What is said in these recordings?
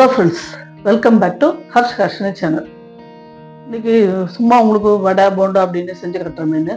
Hello friends, welcome back to Harsh Harshini channel. இன்னைக்கு சும்மா உங்களுக்கு வடை போண்டா அப்படின்னு செஞ்சு கட்டுறமேன்னு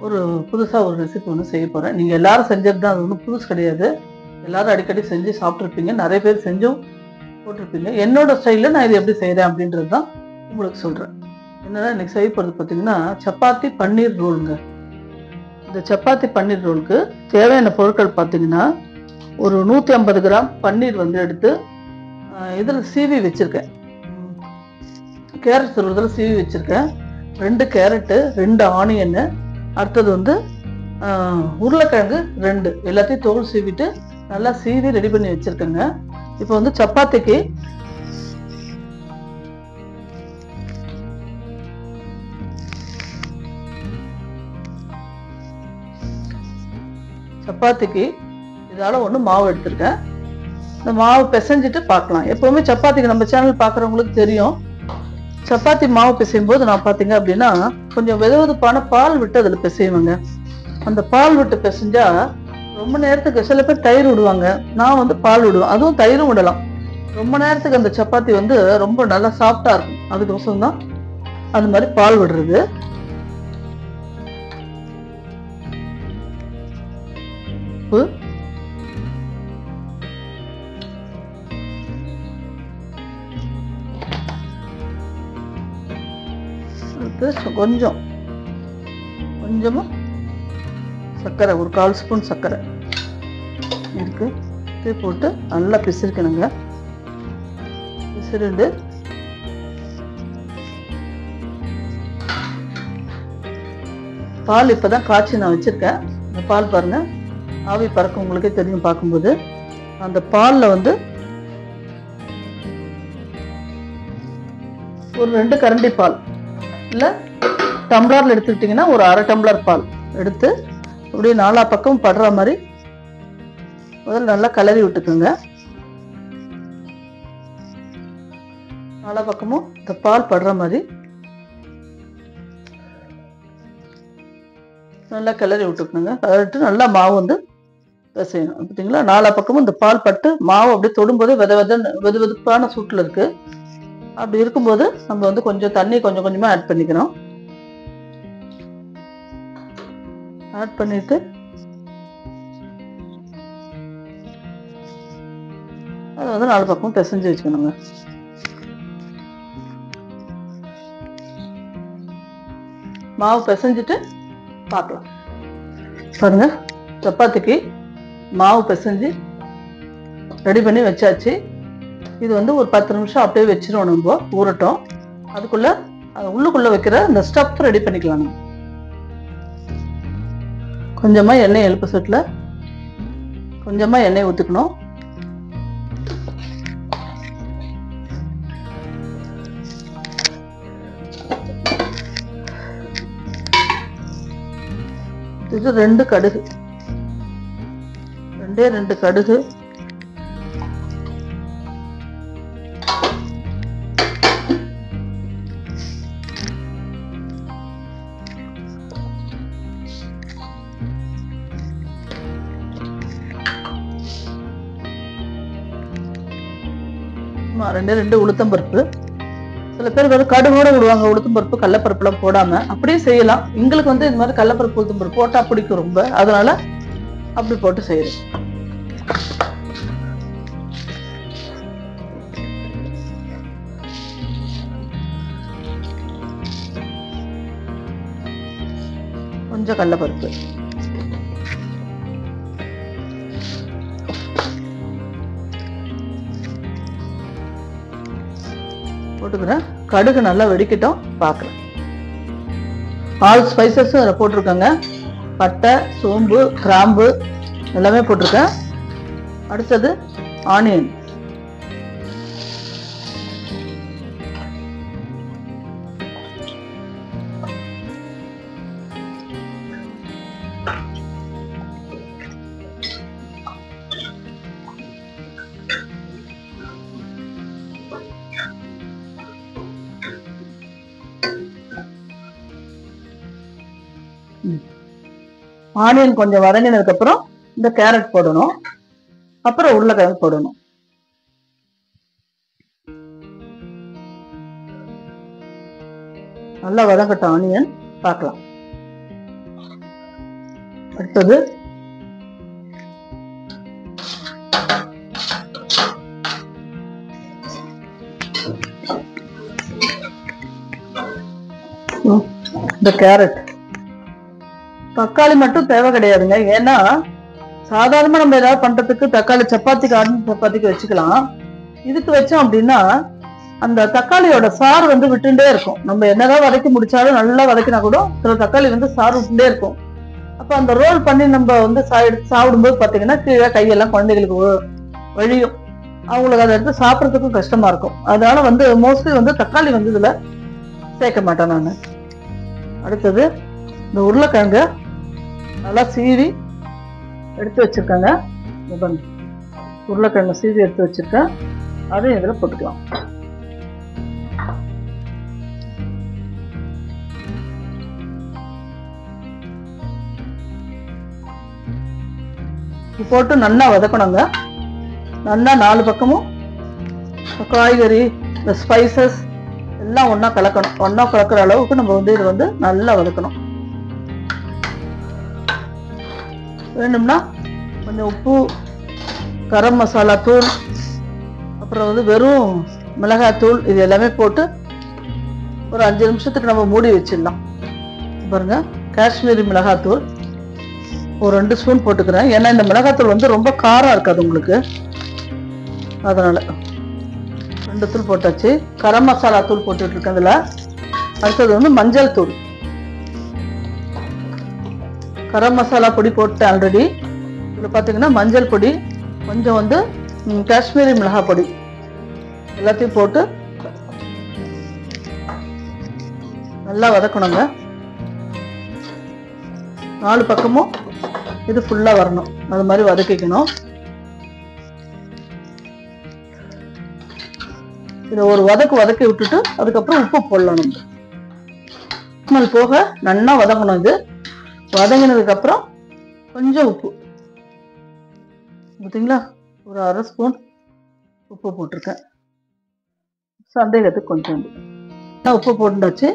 ஒரு புதுசாக ஒரு ரெசிபி ஒன்று செய்ய போகிறேன். நீங்கள் எல்லாரும் செஞ்சது தான், அது ஒன்றும் புதுசு கிடையாது. எல்லாரும் அடிக்கடி செஞ்சு சாப்பிட்ருப்பீங்க, நிறைய பேர் செஞ்சும் போட்டிருப்பீங்க. என்னோட ஸ்டைலில் நான் இது எப்படி செய்கிறேன் அப்படின்றது தான் உங்களுக்கு சொல்கிறேன். என்னென்னா இன்னைக்கு செய்ய போகிறது பார்த்தீங்கன்னா சப்பாத்தி பன்னீர் ரோலுங்க. இந்த சப்பாத்தி பன்னீர் ரோலுக்கு தேவையான பொருட்கள் பார்த்தீங்கன்னா ஒரு 150 கிராம் பன்னீர் வந்து எடுத்து இதில் சீவி வச்சுருக்கேன். கேரட் துருவதில் சீவி வச்சுருக்கேன். 2 கேரட்டு, 2 ஆனியன்னு, அடுத்தது வந்து உருளைக்கிழங்கு 2, எல்லாத்தையும் தோல் சீவிட்டு நல்லா சீவி ரெடி பண்ணி வச்சுருக்கேங்க. இப்போ வந்து சப்பாத்திக்கு இதால் ஒன்று மாவு எடுத்திருக்கேன். இந்த மாவு பிசைஞ்சிட்டு பார்க்கலாம். எப்போவுமே சப்பாத்திக்கு நம்ம சேனல் பார்க்குறவங்களுக்கு தெரியும், சப்பாத்தி மாவு பிசையும் போது நான் பார்த்தீங்க அப்படின்னா கொஞ்சம் வெதுவெதுப்பான பால் விட்டு அதில் பிசைவேங்க. அந்த பால் விட்டு பிசைஞ்சா ரொம்ப நேரத்துக்கு, சில பேர் தயிர் விடுவாங்க, நான் வந்து பால் விடுவேன், அதுவும் தயிரும் விடலாம். ரொம்ப நேரத்துக்கு அந்த சப்பாத்தி வந்து ரொம்ப நல்லா சாஃப்டாக இருக்கும். அதுக்கோசரம் தான் அந்த மாதிரி பால் விடுறது. உப்பு, கொஞ்சமா சர்க்கரை, ஒரு 1/4 ஸ்பூன் சர்க்கரை இருக்கு. இது போட்டு நல்லா பிசிறிக்கணுங்க. பிசிறிண்டு பால் இப்பதான் காய்ச்சி நான் வச்சிருக்கேன். இந்த பால் பாருங்க, ஆவி பறக்க உங்களுக்கே தெரியும் பார்க்கும்போது. அந்த பாலில் வந்து ஒரு 2 கரண்டி பால், இல்லை டம்ளரில் எடுத்துக்கிட்டிங்கன்னா ஒரு 1/2 டம்ளர் பால் எடுத்து அப்படியே 4 பக்கம் படுற மாதிரி முதல்ல நல்லா கிளறி விட்டுக்குங்க. 4 பக்கமும் இந்த பால் படுற மாதிரி நல்லா கிளறி விட்டுக்கணுங்க. கிளறிட்டு நல்லா மாவு வந்து பிசையணும். பார்த்தீங்களா, 4 பக்கமும் இந்த பால் பட்டு மாவு அப்படியே தொடும்போது வெது வெதுப்பான சூட்டில் இருக்கு. அப்படி இருக்கும்போது நம்ம வந்து கொஞ்சம் தண்ணி கொஞ்சம் கொஞ்சமாக ஆட் பண்ணிக்கணும். ஆட் பண்ணிட்டு அதை வந்து 4 பக்கமும் பிசைஞ்சு வச்சுக்கணுங்க. மாவு பிசைஞ்சிட்டு பார்க்கலாம். பாருங்க, சப்பாத்திக்கு மாவு பிசைஞ்சு ரெடி பண்ணி வச்சாச்சு. இது வந்து ஒரு 10 நிமிஷம் அப்படியே வச்சிருவோம், நம்ம ஊறட்டும். அதுக்குள்ள உள்ளுக்குள்ள வைக்கிற இந்த ஸ்டஃப் ரெடி பண்ணிக்கலாம். நம்ம கொஞ்சமா எண்ணெய், எழுப்பு செட்டில் கொஞ்சமா எண்ணெய் ஊற்றிக்கணும். இது 2 கடுகு, 2 கடுகு, ரெண்டு உளுத்தம்பருப்பு. சில பேர் வந்து கடுகோட விடுவாங்க, உளுத்தம்பருப்பு கடலப்பருப்புலாம் போடாம. அப்படியே செய்யலாம். எங்களுக்கு வந்து இந்த மாதிரி கடலப்பருப்பு உளுத்தம்பருப்பு போட்டா பிடிக்கும் ரொம்ப, அதனால அப்படி போட்டு செய்யறேன். கொஞ்சம் கடலப்பருப்பு போட்டுக்கிறேன். கடுகு நல்லா வெடிக்கட்டும், பார்க்கலாம். ஆல் ஸ்பைசஸும் அதில் போட்டிருக்கேங்க. பட்டை, சோம்பு, கிராம்பு எல்லாமே போட்டிருக்கேன். அடுத்தது ஆனியன், ஆனியன் கொஞ்சம் வதங்கினதுக்கு அப்புறம் இந்த கேரட் போடணும். அப்புறம் உருளைக்கிழங்கு போடணும். நல்லா வதங்கட்டும் ஆனியன், பார்க்கலாம். அடுத்தது இந்த கேரட். தக்காளி மட்டும் தேவை கிடையாதுங்க. ஏன்னா சாதாரணமா நம்ம ஏதாவது பண்றதுக்கு தக்காளி சப்பாத்திக்கு ஆர்டினரி சப்பாத்திக்கு வச்சுக்கலாம். இதுக்கு வச்சோம் அப்படின்னா அந்த தக்காளியோட சாறு வந்து விட்டுட்டே இருக்கும். நம்ம என்னதான் வதக்கி முடிச்சாலும் நல்லா வதக்கினா கூட சில தக்காளி வந்து சாறு விட்டுட்டே இருக்கும். அப்ப அந்த ரோல் பண்ணி நம்ம வந்து சாப்பிடும்போது பாத்தீங்கன்னா கீழே கையெல்லாம் குழந்தைகளுக்கு வழியும். அவங்களுக்கு அதை எடுத்து சாப்பிட்றதுக்கும் கஷ்டமா இருக்கும். அதனால வந்து மோஸ்ட்லி வந்து தக்காளி வந்து இதுல சேர்க்க மாட்டேன் நான். அடுத்தது இந்த உருளைக்கிழங்கு நல்லா சீவி எடுத்து வச்சிருக்கேங்க. உருளைக்கிழங்கு சீவி எடுத்து வச்சிருக்கேன், அதையும் இதுல போட்டுக்கலாம். போட்டு நல்லா வதக்கணுங்க. நல்லா 4 பக்கமும் காய்கறி, இந்த ஸ்பைசஸ் எல்லாம் ஒன்னா கலக்கணும். ஒன்னா கலக்கிற அளவுக்கு நம்ம வந்து இது வந்து நல்லா வதக்கணும். வேணும்னா கொஞ்சம் உப்பு, கரம் மசாலா தூள், அப்புறம் வந்து வெறும் மிளகாய் தூள், இது எல்லாமே போட்டு ஒரு 5 நிமிஷத்துக்கு நம்ம மூடி வச்சிடலாம். பாருங்க, காஷ்மீரி மிளகாய் தூள் ஒரு 2 ஸ்பூன் போட்டுக்கிறேன். ஏன்னா இந்த மிளகாத்தூள் வந்து ரொம்ப காரம் இருக்காது உங்களுக்கு, அதனால 2 தூள் போட்டாச்சு. கரம் மசாலா தூள் போட்டுட்டு இருக்கேன் இதுல. அடுத்தது வந்து மஞ்சள் தூள், கரம் மசாலா பொடி போட்டேன் ஆல்ரெடி. இதுல பாத்தீங்கன்னா மஞ்சள் பொடி, கொஞ்சம் வந்து காஷ்மீரி மிளகாய் பொடி எல்லாத்தையும் போட்டு நல்லா வதக்கணுங்க. 4 பக்கமும் இது ஃபுல்லா வரணும், அது மாதிரி வதக்கிக்கணும். இதை ஒரு வதக்கி விட்டுட்டு அதுக்கப்புறம் உப்பு போடலாம். நம்ம போக நல்லா வதங்கணும். இது வதங்கினதுக்கு அப்புறம் கொஞ்சம் உப்பு பார்த்தீங்களா, ஒரு 1/2 ஸ்பூன் உப்பு போட்டிருக்கேன். சந்தேகத்துக்கு கொஞ்சம் உப்பு போட்டுட்டாச்சு.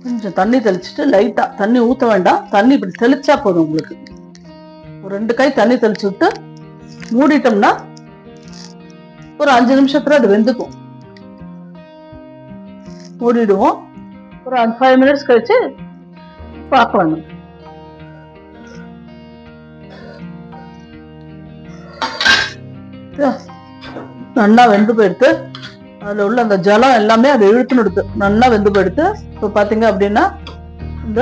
கொஞ்சம் தண்ணி தெளிச்சுட்டு, லைட்டா தண்ணி ஊற்ற வேண்டாம், தண்ணி இப்படி தெளிச்சா போதும் உங்களுக்கு. ஒரு 2 கை தண்ணி தெளிச்சு விட்டு மூடிட்டோம்னா ஒரு 5 நிமிஷத்துல அது வெந்துக்கும். மூடிடுவோம். ஒரு 5 மினிட்ஸ் கழிச்சு பார்க்கலாம். நல்லா வெந்து போயிடுத்து. அதுல உள்ள அந்த ஜலம் எல்லாமே அதை இழுத்துன்னு எடுத்து நல்லா வெந்து போயிடுத்து. இப்போ பாத்தீங்க அப்படின்னா இந்த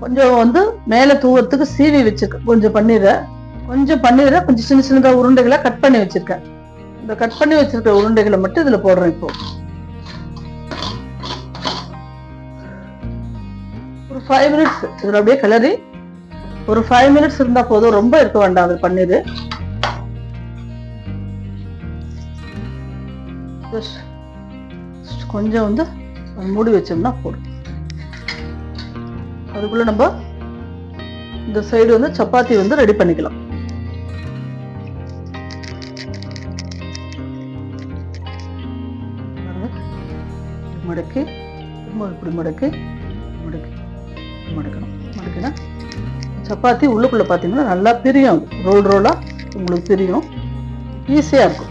கொஞ்சம் வந்து மேல தூவறதுக்கு சீவி வச்சிருக்கேன். கொஞ்சம் பன்னீரை கொஞ்சம் சின்ன சின்னதா உருண்டைகளை கட் பண்ணி வச்சிருக்கேன். இந்த கட் பண்ணி வச்சிருக்க உருண்டைகளை மட்டும் இதுல போடுறேன். இப்போ ஒரு 5 மினிட்ஸ் இதுல அப்படியே கிளறி ஒரு 5 மினிட்ஸ் இருந்தா போதும், ரொம்ப இருக்க வேண்டாம் அது பன்னீர். கொஞ்சம் வந்து மூடி வச்சோம்னா போதும். அதுக்குள்ள நம்ம இந்த சைடு வந்து சப்பாத்தி வந்து ரெடி பண்ணிக்கலாம். மடக்கி இப்படி மடக்கி மடக்கணும். மடக்கினா சப்பாத்தி உள்ளுக்குள்ள பாத்தீங்கன்னா நல்லா பிரியும். ரோல் ரோலா உங்களுக்கு பிரியும், ஈஸியா இருக்கும்.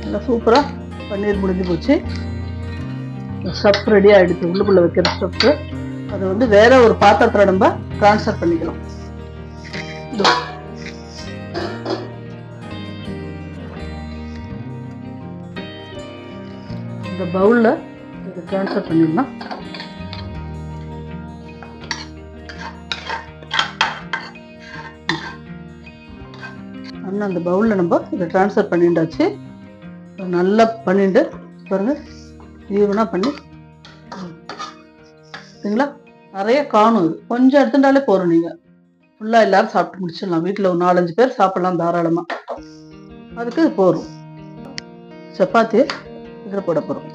நல்லா சூப்பரா பன்னீர் முடிஞ்சு போச்சு. ஸ்டஃப் ரெடி ஆயிடுச்சு. உள்ளுக்குள்ள வைக்கிற ஸ்டஃப் அது வந்து வேற ஒரு பாத்திரத்துல நம்ம டிரான்ஸ்ஃபர் பண்ணிக்கலாம். இந்த பவுல்ல இதை டிரான்ஸ்ஃபர் பண்ணிடலாம். அந்த பவுல்ல நம்ம இதை டிரான்ஸ்ஃபர் பண்ணிட்டாச்சு. நல்லா பண்ணிட்டு பாருங்க, ஈவனா பண்ணி சரிங்களா. நிறைய காணும். இது கொஞ்சம் எடுத்துட்டாலே போறோம். நீங்க ஃபுல்லா எல்லாரும் சாப்பிட்டு முடிச்சிடலாம். வீட்டுல ஒரு 4-5 பேர் சாப்பிடலாம் தாராளமா. அதுக்கு இது போறோம். சப்பாத்தியை இதில் போட போகிறோம்.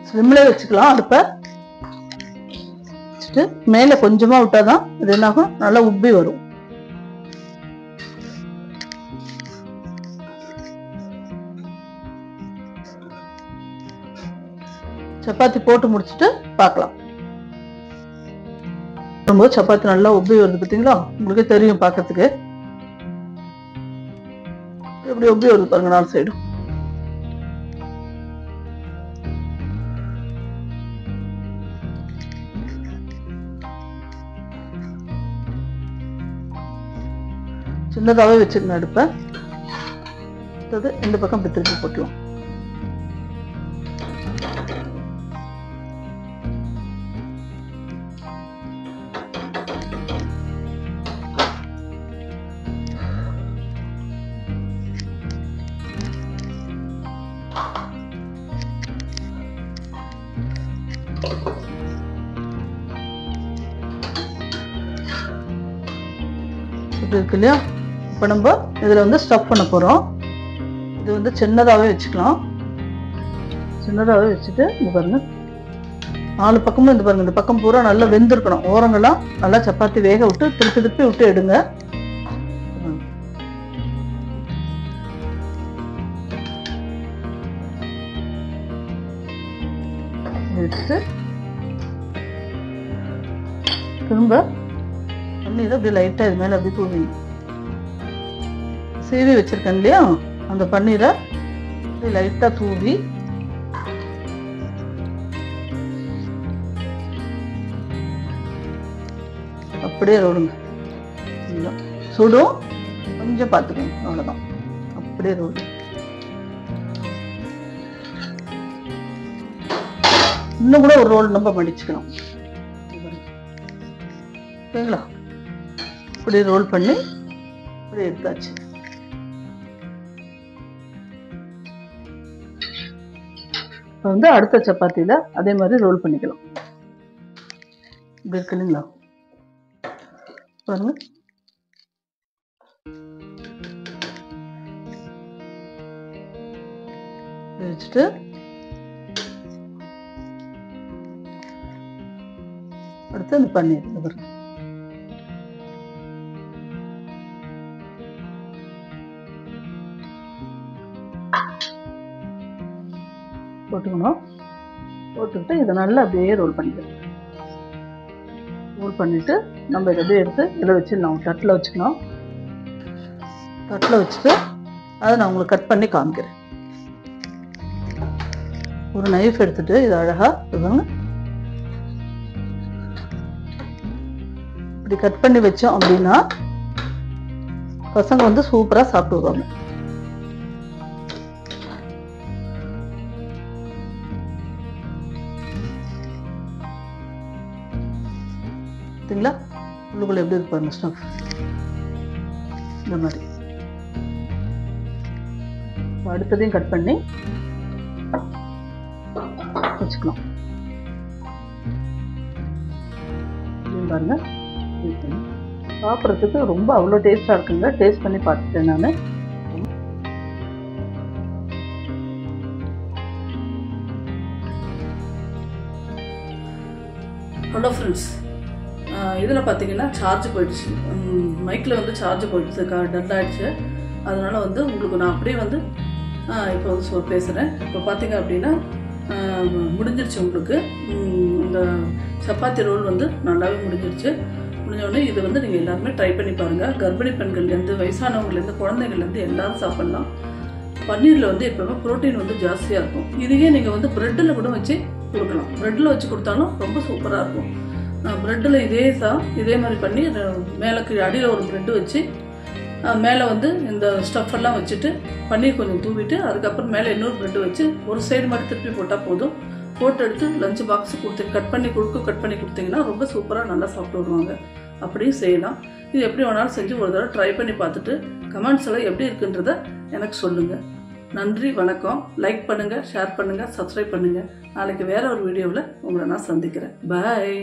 ஸ்லிம்மில் வச்சுக்கலாம். அடுப்பை வச்சுட்டு மேலே கொஞ்சமாக விட்டால் தான் இது என்னாகும், நல்லா உப்பி வரும். சப்பாத்தி போட்டு முடிச்சுட்டு பார்க்கலாம். ரொம்ப சப்பாத்தி நல்லா உப்பி வருது பார்த்தீங்களா? உங்களுக்கே தெரியும் பார்க்கறதுக்கு எப்படி உப்பி வருது பாருங்க. 4 சைடும் சின்னதாகவே வச்சுக்கணும் அடுப்பை. இந்த பக்கம் இப்படி திருப்பி போட்டுருவோம். இப்படி இருக்கு இல்லையா? இப்போ நம்ம இதில் வந்து ஸ்டஃப் பண்ண போகிறோம். இது வந்து சின்னதாகவே வச்சுக்கலாம். சின்னதாகவே வச்சுட்டு இந்த பாருங்க 4 பக்கமும் இந்த பாருங்க, இந்த பக்கம் பூரா நல்லா வெந்திருக்கணும். ஓரங்கள்லாம் நல்லா சப்பாத்தி வேக விட்டு திருப்பி திருப்பி விட்டு எடுங்க. வச்சுட்டு திரும்ப பன்னீரை அப்படி லைட்டாக இது மேலே அப்படி தூவி சீவி வச்சிருக்கேன் இல்லையா, அந்த பன்னீரை அப்படி லைட்டாக தூவி அப்படியே ரோடுங்க. சுடும், கொஞ்சம் பார்த்துக்கோங்க, அவ்வளோதான். அப்படியே ரோடு. இன்னும் கூட ஒரு ரோல் நம்ம மடிச்சுக்கணும். ஓகேங்களா? இப்படி ரோல் பண்ணி இப்படி எடுத்தாச்சு. இப்போ வந்து அடுத்த சப்பாத்தியில் அதே மாதிரி ரோல் பண்ணிக்கலாம். இப்படி இருக்கு இல்லைங்களா? பாருங்க. வச்சுட்டு அடுத்து இந்த பன்னீர் பாருங்க. போட்டுக்கணும். போட்டுக்கிட்டு இதை நல்லா அப்படியே ரோல் பண்ணிக்கலாம். ரோல் பண்ணிட்டு நம்ம இதை அப்படியே எடுத்து இதில் வச்சிடலாம். தட்டில் வச்சுக்கலாம். தட்டில் வச்சுட்டு அதை நான் உங்களுக்கு கட் பண்ணி காமிக்கிறேன். ஒரு நைஃப் எடுத்துட்டு இதை அழகா இப்படி கட் பண்ணி வச்சோம் அப்படின்னா பசங்க வந்து சூப்பரா சாப்பிட்டு வருவாங்க. பார்த்தீங்களா? உள்ளுக்குள்ள எப்படி இருக்கு பாருங்க ஸ்டஃப். இந்த மாதிரி அடுத்ததையும் கட் பண்ணி வச்சுக்கலாம். பாருங்க, சாப்பிட்றதுக்கு ரொம்ப அவ்வளோ டேஸ்டா இருக்குங்க. டேஸ்ட் பண்ணி பார்த்துட்டேன் நான். ஹலோ ஃப்ரெண்ட்ஸ், இதில் பார்த்தீங்கன்னா சார்ஜ் போயிடுச்சு. மைக்கில் வந்து சார்ஜ் போயிடுச்சு, டல் ஆகிடுச்சு. அதனால் வந்து உங்களுக்கு நான் அப்படியே வந்து இப்போ வந்து பேசுகிறேன். இப்போ பார்த்தீங்க அப்படின்னா முடிஞ்சிருச்சு. உங்களுக்கு இந்த சப்பாத்தி ரோல் வந்து நல்லாவே முடிஞ்சிருச்சு. முடிஞ்சோடனே இது வந்து நீங்கள் எல்லாருமே ட்ரை பண்ணி பாருங்கள். கர்ப்பிணி பெண்கள்லேருந்து வயசானவங்கலேருந்து குழந்தைங்கள்லேருந்து எல்லோரும் சாப்பிட்லாம். பன்னீரில் வந்து எப்போவுமே ப்ரோட்டீன் வந்து ஜாஸ்தியாக இருக்கும். இதுவே நீங்கள் வந்து ப்ரெட்டில் கூட வச்சு கொடுக்கலாம். ப்ரெட்டில் வச்சு கொடுத்தாலும் ரொம்ப சூப்பராக இருக்கும். ப்ரெட்டில் இதே மாதிரி பண்ணி மேலே அடியில் ஒரு ப்ரெட்டு வச்சு மேலே வந்து இந்த ஸ்டஃப் எல்லாம் வச்சுட்டு பன்னீர் கொஞ்சம் தூவிட்டு அதுக்கப்புறம் மேலே இன்னொரு ப்ரெட்டு வச்சு ஒரு சைடு மட்டும் திருப்பி போட்டால் போதும். போட்டு எடுத்து லஞ்ச் பாக்ஸ் கட் பண்ணி கொடுத்தீங்கன்னா ரொம்ப சூப்பராக நல்லா சாப்பிட்டு வருவாங்க. அப்படியும் செய்யலாம். இது எப்படி வேணாலும் செஞ்சு ஒரு தடவை ட்ரை பண்ணி பார்த்துட்டு கமெண்ட்ஸ் எல்லாம் எப்படி இருக்குன்றத எனக்கு சொல்லுங்கள். நன்றி, வணக்கம். லைக் பண்ணுங்கள், ஷேர் பண்ணுங்கள், சப்ஸ்கிரைப் பண்ணுங்கள். நாளைக்கு வேற ஒரு வீடியோவில் உங்களை நான் சந்திக்கிறேன். பாய்.